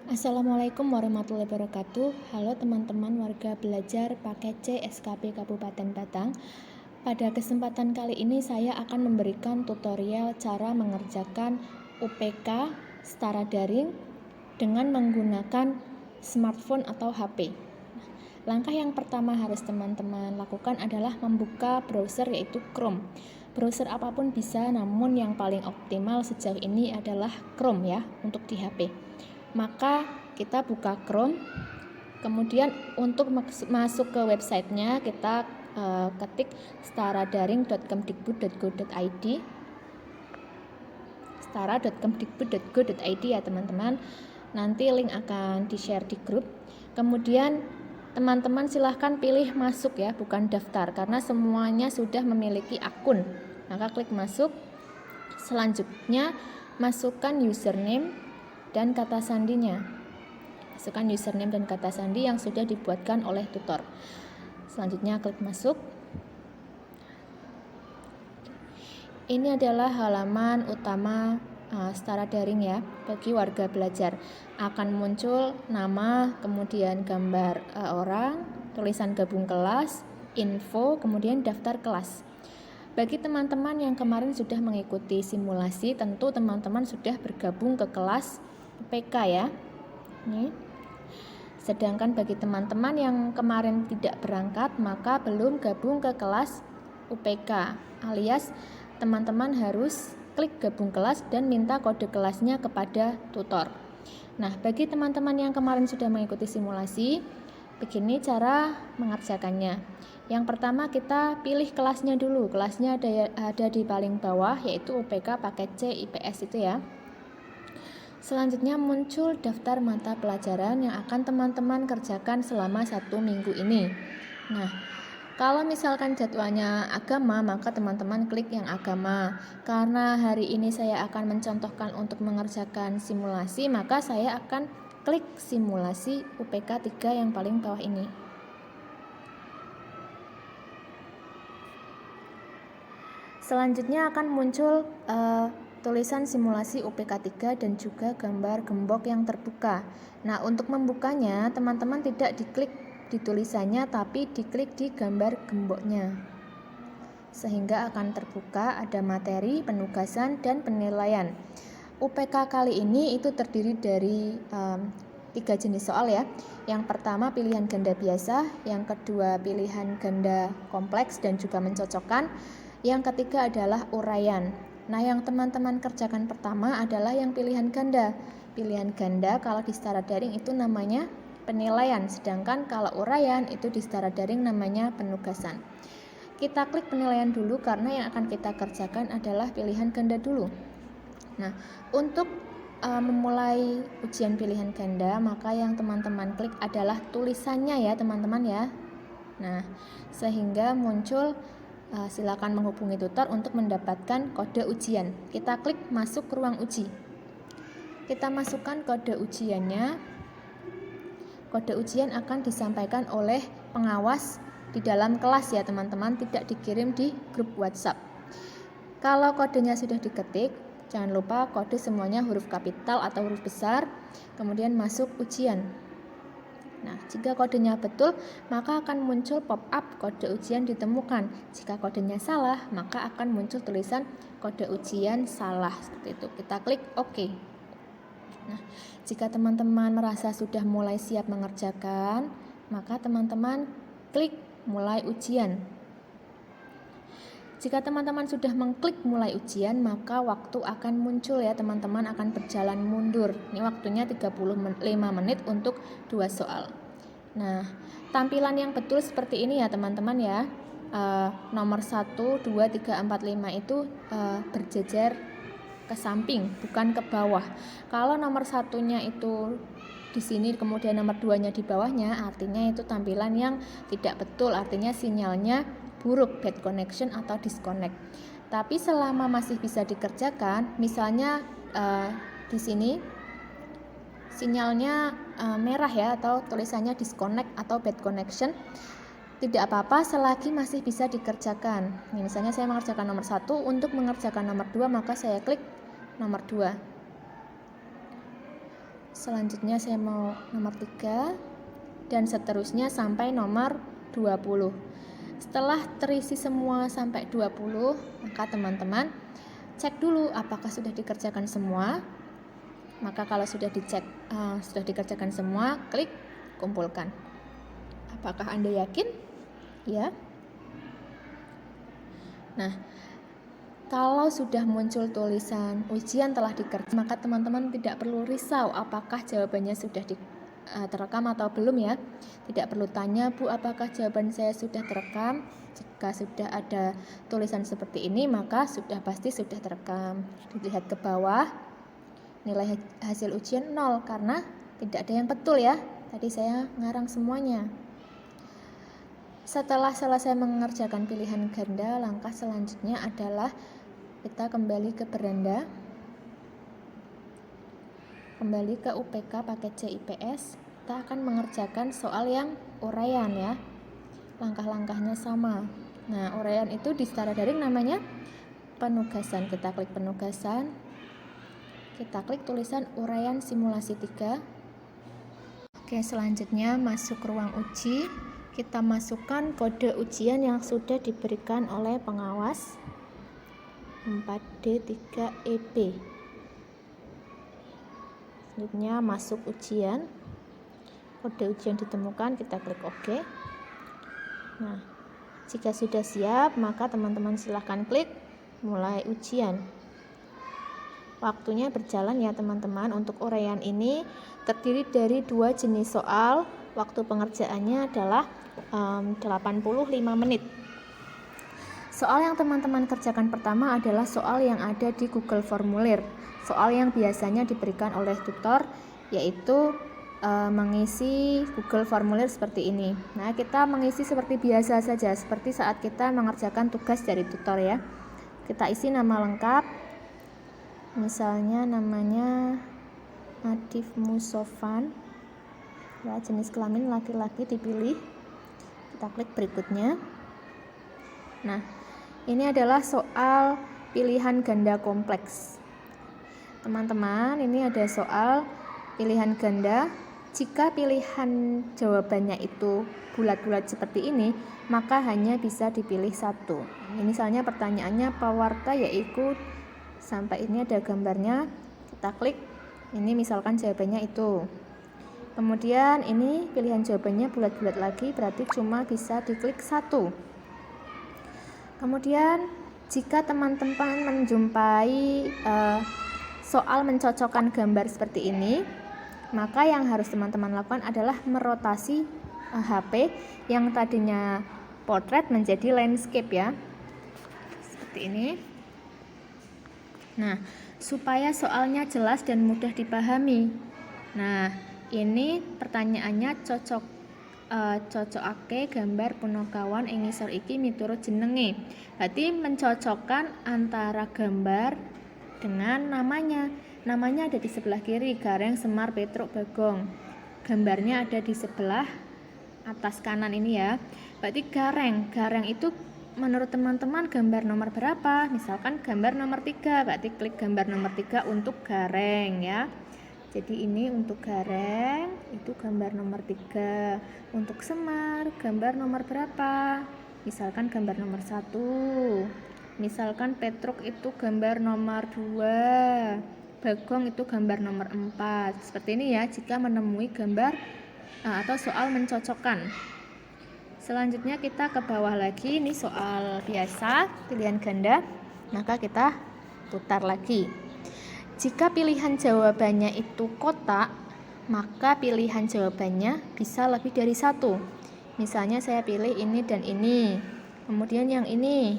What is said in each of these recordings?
Assalamualaikum warahmatullahi wabarakatuh. Halo teman-teman warga belajar paket C SKP Kabupaten Batang. Pada kesempatan kali ini saya akan memberikan tutorial cara mengerjakan UPK secara daring dengan menggunakan smartphone atau HP. Langkah yang pertama harus teman-teman lakukan adalah membuka browser yaitu Chrome. Browser apapun bisa, namun yang paling optimal sejauh ini adalah Chrome ya untuk di HP. Maka kita buka Chrome, kemudian untuk masuk ke websitenya kita ketik setara-daring.kemdikbud.go.id, setara.kemdikbud.go.id ya teman-teman. Nanti link akan di-share di grup. Kemudian teman-teman silahkan pilih masuk ya, bukan daftar, karena semuanya sudah memiliki akun. Maka klik masuk. Selanjutnya masukkan username dan kata sandinya. Masukkan username dan kata sandi yang sudah dibuatkan oleh tutor. Selanjutnya klik masuk. Ini adalah halaman utama Setara Daring ya, bagi warga belajar. Akan muncul nama, kemudian gambar orang, tulisan gabung kelas, info, kemudian daftar kelas. Bagi teman-teman yang kemarin sudah mengikuti simulasi, tentu teman-teman sudah bergabung ke kelas UPK ya. Nih. Sedangkan bagi teman-teman yang kemarin tidak berangkat, maka belum gabung ke kelas UPK, alias teman-teman harus klik gabung kelas dan minta kode kelasnya kepada tutor. Nah, bagi teman-teman yang kemarin sudah mengikuti simulasi, begini cara mengerjakannya. Yang pertama kita pilih kelasnya dulu. Kelasnya ada di paling bawah, yaitu UPK paket C IPS itu ya. Selanjutnya muncul daftar mata pelajaran yang akan teman-teman kerjakan selama 1 minggu ini. Nah, kalau misalkan jadwalnya agama, maka teman-teman klik yang agama. Karena hari ini saya akan mencontohkan untuk mengerjakan simulasi, maka saya akan klik simulasi UPK 3 yang paling bawah ini. Selanjutnya akan muncul tulisan simulasi UPK 3 dan juga gambar gembok yang terbuka. Nah, untuk membukanya teman-teman tidak diklik di tulisannya, tapi diklik di gambar gemboknya, sehingga akan terbuka ada materi, penugasan, dan penilaian. UPK kali ini itu terdiri dari 3 jenis soal ya. Yang pertama pilihan ganda biasa, yang kedua pilihan ganda kompleks dan juga mencocokkan, yang ketiga adalah uraian. Nah, yang teman-teman kerjakan pertama adalah yang pilihan ganda. Pilihan ganda kalau di setara daring itu namanya penilaian, sedangkan kalau uraian itu di setara daring namanya penugasan. Kita klik penilaian dulu karena yang akan kita kerjakan adalah pilihan ganda dulu. Nah, untuk memulai ujian pilihan ganda, maka yang teman-teman klik adalah tulisannya ya teman-teman ya. Nah, sehingga muncul silakan menghubungi tutor untuk mendapatkan kode ujian. Kita klik masuk ke ruang uji. Kita masukkan kode ujiannya. Kode ujian akan disampaikan oleh pengawas di dalam kelas ya teman-teman, tidak dikirim di grup WhatsApp. Kalau kodenya sudah diketik, jangan lupa kode semuanya huruf kapital atau huruf besar, kemudian masuk ujian. Nah, jika kodenya betul, maka akan muncul pop-up kode ujian ditemukan. Jika kodenya salah, maka akan muncul tulisan kode ujian salah. Seperti itu. Kita klik OK. Nah, jika teman-teman merasa sudah mulai siap mengerjakan, maka teman-teman klik mulai ujian. Jika teman-teman sudah mengklik mulai ujian, maka waktu akan muncul ya teman-teman, akan berjalan mundur. Ini waktunya 35 menit untuk 2 soal. Nah, tampilan yang betul seperti ini ya teman-teman ya. Nomor 1, 2, 3, 4, 5 itu berjejer ke samping, bukan ke bawah. Kalau nomor 1-nya itu di sini, kemudian nomor 2-nya di bawahnya, artinya itu tampilan yang tidak betul, artinya sinyalnya buruk, bad connection atau disconnect. Tapi selama masih bisa dikerjakan, misalnya di sini sinyalnya merah ya, atau tulisannya disconnect atau bad connection, tidak apa-apa selagi masih bisa dikerjakan. Ini misalnya saya mengerjakan nomor 1, untuk mengerjakan nomor 2 maka saya klik nomor 2. Selanjutnya saya mau nomor 3 dan seterusnya sampai nomor 20. Setelah terisi semua sampai 20, maka teman-teman cek dulu apakah sudah dikerjakan semua. Maka kalau sudah sudah dikerjakan semua, klik kumpulkan. Apakah Anda yakin? Ya. Nah, kalau sudah muncul tulisan ujian telah dikerjakan, maka teman-teman tidak perlu risau apakah jawabannya sudah terekam atau belum ya. Tidak perlu tanya, Bu, apakah jawaban saya sudah terekam? Jika sudah ada tulisan seperti ini, maka sudah pasti sudah terekam. Dilihat ke bawah, nilai hasil ujian 0 karena tidak ada yang betul ya. Tadi saya ngarang semuanya. Setelah selesai mengerjakan pilihan ganda, langkah selanjutnya adalah kita kembali ke beranda, kembali ke UPK paket C IPS. Kita akan mengerjakan soal yang uraian ya. Langkah-langkahnya sama. Nah, uraian itu di secara daring namanya penugasan. Kita klik penugasan, kita klik tulisan uraian simulasi 3. Oke, selanjutnya masuk ruang uji. Kita masukkan kode ujian yang sudah diberikan oleh pengawas 4D3EB. Selanjutnya masuk ujian. Kode ujian ditemukan, kita klik OK. Nah, jika sudah siap, maka teman-teman silahkan klik mulai ujian. Waktunya berjalan ya teman-teman. Untuk uraian ini terdiri dari 2 jenis soal. Waktu pengerjaannya adalah 85 menit. Soal yang teman-teman kerjakan pertama adalah soal yang ada di Google Formulir. Soal yang biasanya diberikan oleh tutor, yaitu mengisi Google Formulir seperti ini. Nah, kita mengisi seperti biasa saja, seperti saat kita mengerjakan tugas dari tutor ya. Kita isi nama lengkap, misalnya namanya Nadif Musofan, ya, jenis kelamin laki-laki dipilih. Kita klik berikutnya. Nah, ini adalah soal pilihan ganda kompleks. Teman-teman, ini ada soal pilihan ganda. Jika pilihan jawabannya itu bulat-bulat seperti ini, maka hanya bisa dipilih satu. Ini misalnya pertanyaannya pawarta yaitu sampai ini ada gambarnya. Kita klik. Ini misalkan jawabannya itu. Kemudian ini pilihan jawabannya bulat-bulat lagi, berarti cuma bisa diklik satu. Kemudian jika teman-teman menjumpai soal mencocokkan gambar seperti ini, maka yang harus teman-teman lakukan adalah merotasi HP yang tadinya portrait menjadi landscape ya. Seperti ini. Nah, supaya soalnya jelas dan mudah dipahami. Nah, ini pertanyaannya cocokake gambar punakawan ing ngisor iki miturut jenenge. Berarti mencocokkan antara gambar dengan namanya. Namanya ada di sebelah kiri, Gareng Semar Petruk Bagong. Gambarnya ada di sebelah atas kanan ini ya. Berarti Gareng. Gareng itu menurut teman-teman gambar nomor berapa? Misalkan gambar nomor 3, berarti klik gambar nomor 3 untuk Gareng ya. Jadi ini untuk Gareng, itu gambar nomor 3. Untuk Semar, gambar nomor berapa? Misalkan gambar nomor 1. Misalkan Petruk itu gambar nomor 2. Bagong itu gambar nomor 4. Seperti ini ya, jika menemui gambar atau soal mencocokkan. Selanjutnya kita ke bawah lagi, ini soal biasa, pilihan ganda. Maka kita putar lagi. Jika pilihan jawabannya itu kotak, maka pilihan jawabannya bisa lebih dari satu. Misalnya saya pilih ini dan ini. Kemudian yang ini,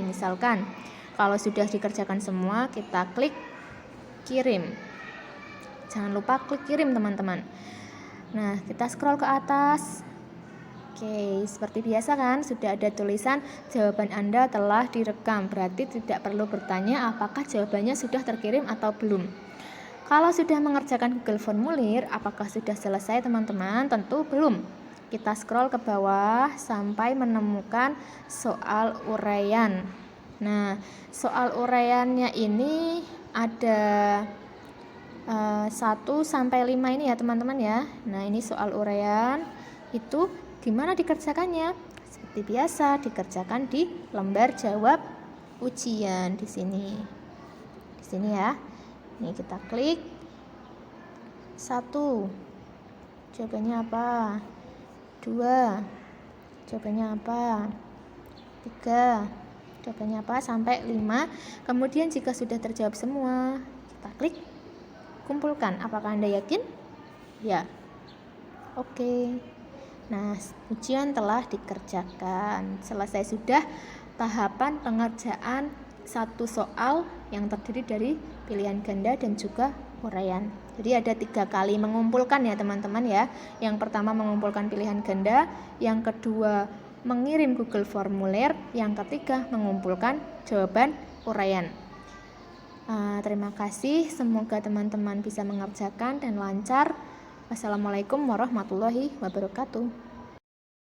misalkan. Kalau sudah dikerjakan semua, kita klik kirim. Jangan lupa klik kirim teman-teman. Nah, kita scroll ke atas. Oke, seperti biasa kan, sudah ada tulisan jawaban Anda telah direkam. Berarti tidak perlu bertanya apakah jawabannya sudah terkirim atau belum. Kalau sudah mengerjakan Google Formulir, apakah sudah selesai teman-teman? Tentu belum. Kita scroll ke bawah sampai menemukan soal uraian. Nah, soal uraiannya ini ada 1 sampai 5 ini ya teman-teman ya. Nah, ini soal uraian. Itu gimana dikerjakannya? Seperti biasa, dikerjakan di lembar jawab ujian di sini. Di sini ya. Ini kita klik 1. Jawabannya apa? 2. Jawabannya apa? 3. Jawabannya apa? Sampai 5. Kemudian jika sudah terjawab semua, kita klik kumpulkan. Apakah Anda yakin? Ya. Oke. Nah, ujian telah dikerjakan. Selesai sudah tahapan pengerjaan satu soal yang terdiri dari pilihan ganda dan juga uraian. Jadi ada 3 kali mengumpulkan ya teman-teman ya. Yang pertama mengumpulkan pilihan ganda, yang kedua mengirim Google Formulir, yang ketiga mengumpulkan jawaban uraian. Terima kasih, semoga teman-teman bisa mengerjakan dan lancar. Wassalamualaikum warahmatullahi wabarakatuh.